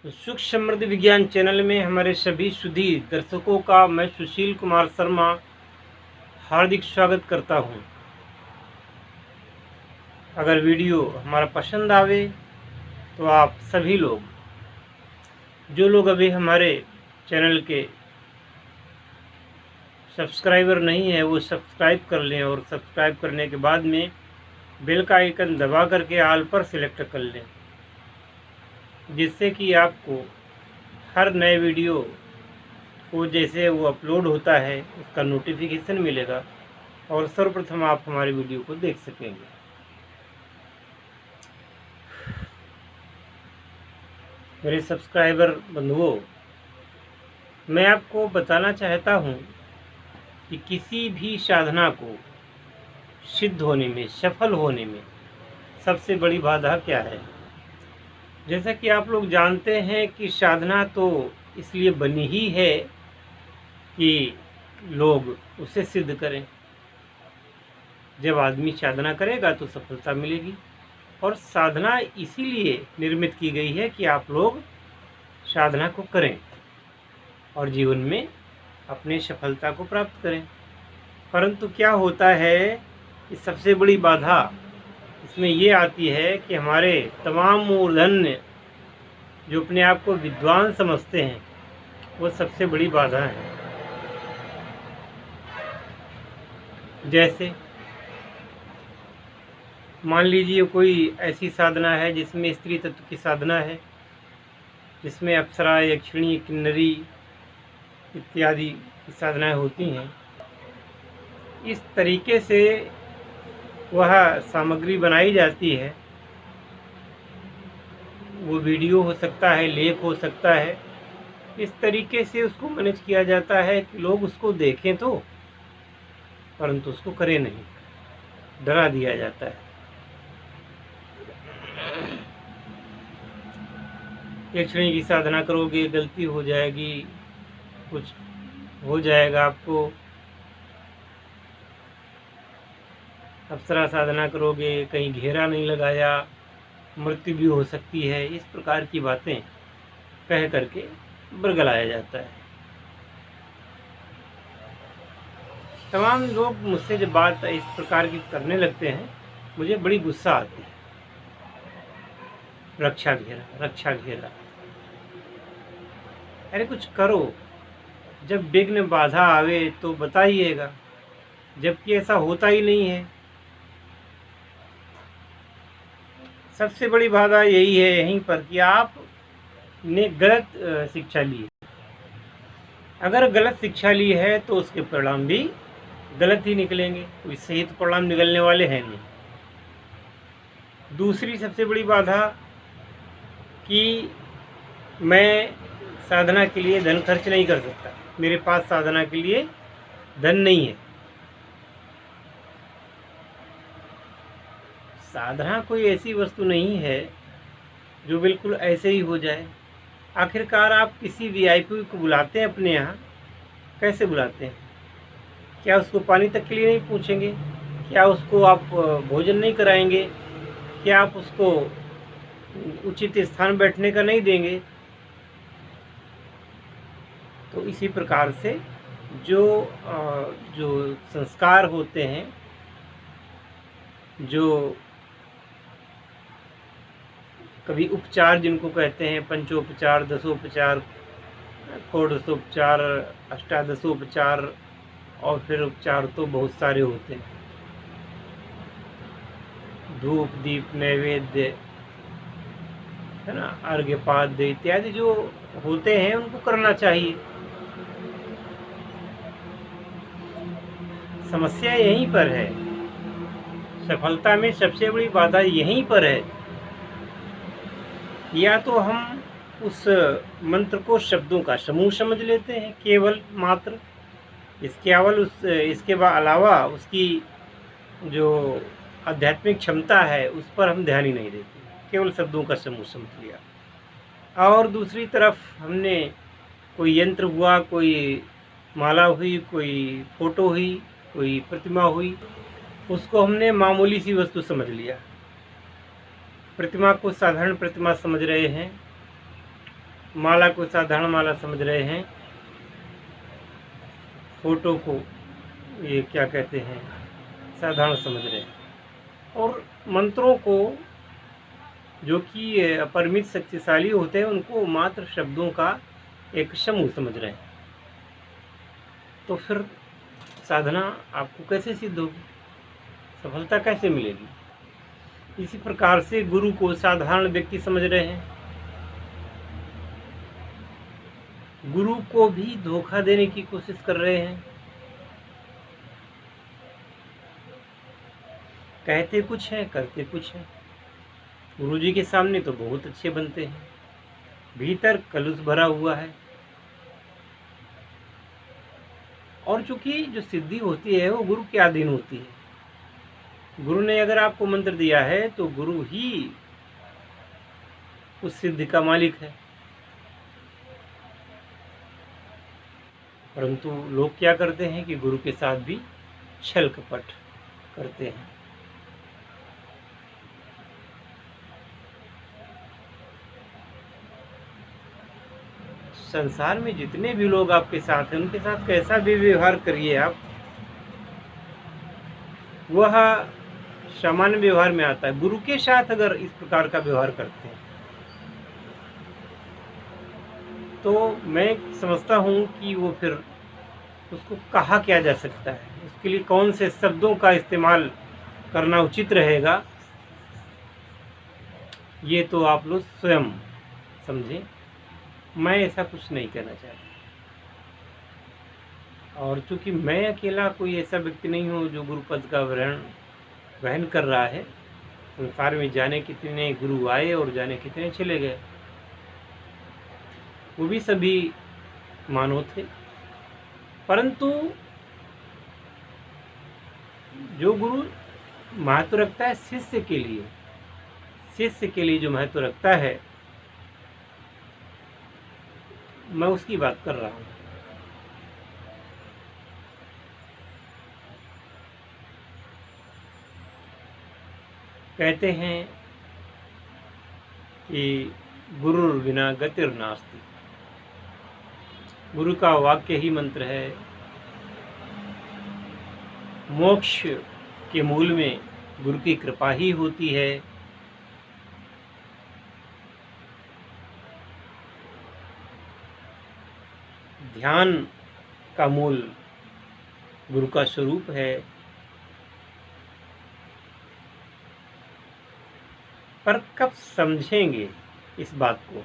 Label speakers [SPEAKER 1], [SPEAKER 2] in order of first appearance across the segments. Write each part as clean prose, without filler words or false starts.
[SPEAKER 1] सुख समृद्धि विज्ञान चैनल में हमारे सभी सुधी दर्शकों का मैं सुशील कुमार शर्मा हार्दिक स्वागत करता हूं। अगर वीडियो हमारा पसंद आवे तो आप सभी लोग जो लोग अभी हमारे चैनल के सब्सक्राइबर नहीं है वो सब्सक्राइब कर लें और सब्सक्राइब करने के बाद में बेल का आइकन दबा करके ऑल पर सिलेक्ट कर लें, जिससे कि आपको हर नए वीडियो को जैसे वो अपलोड होता है उसका नोटिफिकेशन मिलेगा और सर्वप्रथम आप हमारी वीडियो को देख सकेंगे। मेरे सब्सक्राइबर बंधुओं, मैं आपको बताना चाहता हूँ कि किसी भी साधना को सिद्ध होने में, सफल होने में सबसे बड़ी बाधा क्या है। जैसा कि आप लोग जानते हैं कि साधना तो इसलिए बनी ही है कि लोग उसे सिद्ध करें। जब आदमी साधना करेगा तो सफलता मिलेगी, और साधना इसीलिए निर्मित की गई है कि आप लोग साधना को करें और जीवन में अपने सफलता को प्राप्त करें। परंतु क्या होता है कि सबसे बड़ी बाधा इसमें ये आती है कि हमारे तमाम मूर्धन्य जो अपने आप को विद्वान समझते हैं वो सबसे बड़ी बाधा है। जैसे मान लीजिए कोई ऐसी साधना है जिसमें स्त्री तत्व की साधना है, जिसमें अप्सरा, यक्षिणी, किन्नरी इत्यादि की साधनाएं होती हैं। इस तरीके से वह सामग्री बनाई जाती है, वो वीडियो हो सकता है, लेख हो सकता है। इस तरीके से उसको मैनेज किया जाता है कि लोग उसको देखें तो, परंतु उसको करें नहीं, डरा दिया जाता है। यक्षिणी की साधना करोगे गलती हो जाएगी, कुछ हो जाएगा आपको। अप्सरा साधना करोगे कहीं घेरा नहीं लगाया, मृत्यु भी हो सकती है। इस प्रकार की बातें कह करके बरगलाया जाता है। तमाम लोग मुझसे जब बात इस प्रकार की करने लगते हैं मुझे बड़ी गुस्सा आती है। रक्षा घेरा, रक्षा घेरा, अरे कुछ करो। जब विघ्न बाधा आवे तो बताइएगा, जबकि ऐसा होता ही नहीं है। सबसे बड़ी बाधा यही है यहीं पर कि आपने गलत शिक्षा ली है। अगर गलत शिक्षा ली है तो उसके परिणाम भी गलत ही निकलेंगे, कोई सही तो परिणाम निकलने वाले हैं नहीं। दूसरी सबसे बड़ी बाधा कि मैं साधना के लिए धन खर्च नहीं कर सकता, मेरे पास साधना के लिए धन नहीं है। साधना कोई ऐसी वस्तु नहीं है जो बिल्कुल ऐसे ही हो जाए। आखिरकार आप किसी वीआईपी को बुलाते हैं अपने यहाँ, कैसे बुलाते हैं? क्या उसको पानी तक के लिए नहीं पूछेंगे? क्या उसको आप भोजन नहीं कराएंगे? क्या आप उसको उचित स्थान बैठने का नहीं देंगे? तो इसी प्रकार से जो संस्कार होते हैं, जो कभी उपचार जिनको कहते हैं, पंचोपचार, दसोपचार, षोडशोपचार, अष्टादशोपचार, और फिर उपचार तो बहुत सारे होते हैं। धूप, दीप, नैवेद्य, है ना, अर्घ्यपाद्य इत्यादि जो होते हैं उनको करना चाहिए। समस्या यहीं पर है, सफलता में सबसे बड़ी बाधा यहीं पर है। या तो हम उस मंत्र को शब्दों का समूह समझ लेते हैं केवल मात्र, इसके अलावा उसकी जो आध्यात्मिक क्षमता है उस पर हम ध्यान ही नहीं देते, केवल शब्दों का समूह समझ लिया। और दूसरी तरफ हमने कोई यंत्र हुआ, कोई माला हुई, कोई फोटो हुई, कोई प्रतिमा हुई, उसको हमने मामूली सी वस्तु समझ लिया। प्रतिमा को साधारण प्रतिमा समझ रहे हैं माला को साधारण माला समझ रहे हैं, फोटो को ये क्या कहते हैं साधारण समझ रहे हैं, और मंत्रों को जो कि अपरिमित शक्तिशाली होते हैं उनको मात्र शब्दों का एक समूह समझ रहे हैं। तो फिर साधना आपको कैसे सिद्ध होगी, सफलता कैसे मिलेगी? इसी प्रकार से गुरु को साधारण व्यक्ति समझ रहे हैं, गुरु को भी धोखा देने की कोशिश कर रहे हैं। कहते कुछ है, करते कुछ है। गुरु जी के सामने तो बहुत अच्छे बनते हैं, भीतर कलुष भरा हुआ है। और चूंकि जो सिद्धि होती है वो गुरु के अधीन होती है। गुरु ने अगर आपको मंत्र दिया है तो गुरु ही उस सिद्धि का मालिक है। परंतु लोग क्या करते हैं कि गुरु के साथ भी छल कपट करते हैं। संसार में जितने भी लोग आपके साथ हैं उनके साथ कैसा भी व्यवहार करिए आप, वह सामान्य व्यवहार में आता है। गुरु के साथ अगर इस प्रकार का व्यवहार करते हैं तो मैं समझता हूँ कि वो फिर उसको कहा क्या जा सकता है, उसके लिए कौन से शब्दों का इस्तेमाल करना उचित रहेगा, ये तो आप लोग स्वयं समझें। मैं ऐसा कुछ नहीं कहना चाहता। और चूंकि मैं अकेला कोई ऐसा व्यक्ति नहीं हूँ जो गुरु पद का वहन कर रहा है। संसार में जाने कितने गुरु आए और जाने कितने चले गए, वो भी सभी मानव थे। परंतु जो गुरु महत्व रखता है शिष्य के लिए जो महत्व रखता है, मैं उसकी बात कर रहा हूँ। कहते हैं कि गुरुर बिना गतिर नास्ति। गुरु का वाक्य ही मंत्र है। मोक्ष के मूल में गुरु की कृपा ही होती है। ध्यान का मूल गुरु का स्वरूप है। पर कब समझेंगे इस बात को,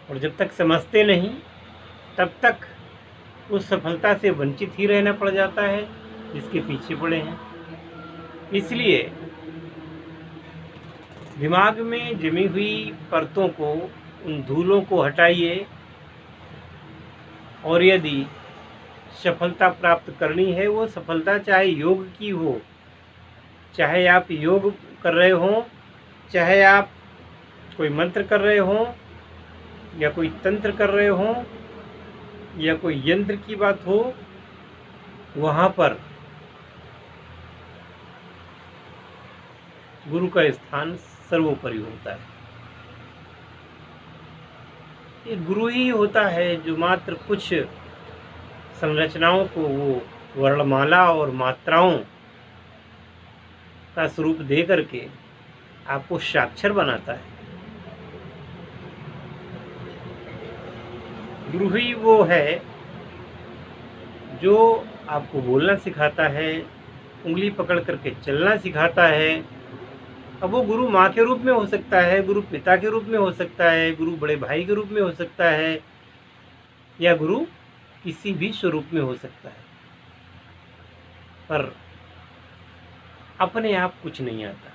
[SPEAKER 1] और जब तक समझते नहीं तब तक उस सफलता से वंचित ही रहना पड़ जाता है जिसके पीछे पड़े हैं। इसलिए दिमाग में जमी हुई परतों को, उन धूलों को हटाइए, और यदि सफलता प्राप्त करनी है, वो सफलता चाहे योग की हो, चाहे आप योग कर रहे हो, चाहे आप कोई मंत्र कर रहे हो, या कोई तंत्र कर रहे हो, या कोई यंत्र की बात हो, वहाँ पर गुरु का स्थान सर्वोपरि होता है। ये गुरु ही होता है जो मात्र कुछ संरचनाओं को वो वर्णमाला और मात्राओं का स्वरूप दे करके आपको साक्षर बनाता है। गुरु ही वो है जो आपको बोलना सिखाता है, उंगली पकड़ करके चलना सिखाता है। अब वो गुरु माँ के रूप में हो सकता है, गुरु पिता के रूप में हो सकता है, गुरु बड़े भाई के रूप में हो सकता है, या गुरु किसी भी स्वरूप में हो सकता है। पर अपने आप कुछ नहीं आता,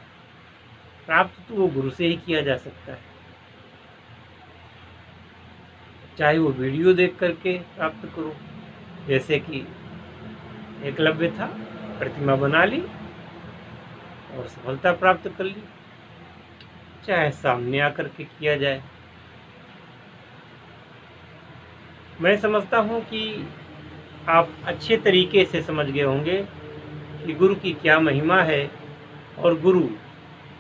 [SPEAKER 1] प्राप्त तो वो गुरु से ही किया जा सकता है। चाहे वो वीडियो देख करके प्राप्त करो, जैसे कि एकलव्य था, प्रतिमा बना ली और सफलता प्राप्त कर ली, चाहे सामने आकर के किया जाए। मैं समझता हूँ कि आप अच्छे तरीके से समझ गए होंगे कि गुरु की क्या महिमा है और गुरु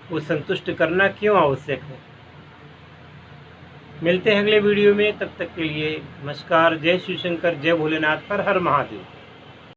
[SPEAKER 1] को संतुष्ट करना क्यों आवश्यक है। मिलते हैं अगले वीडियो में, तब तक के लिए नमस्कार। जय शिव शंकर, जय भोलेनाथ, हर हर महादेव।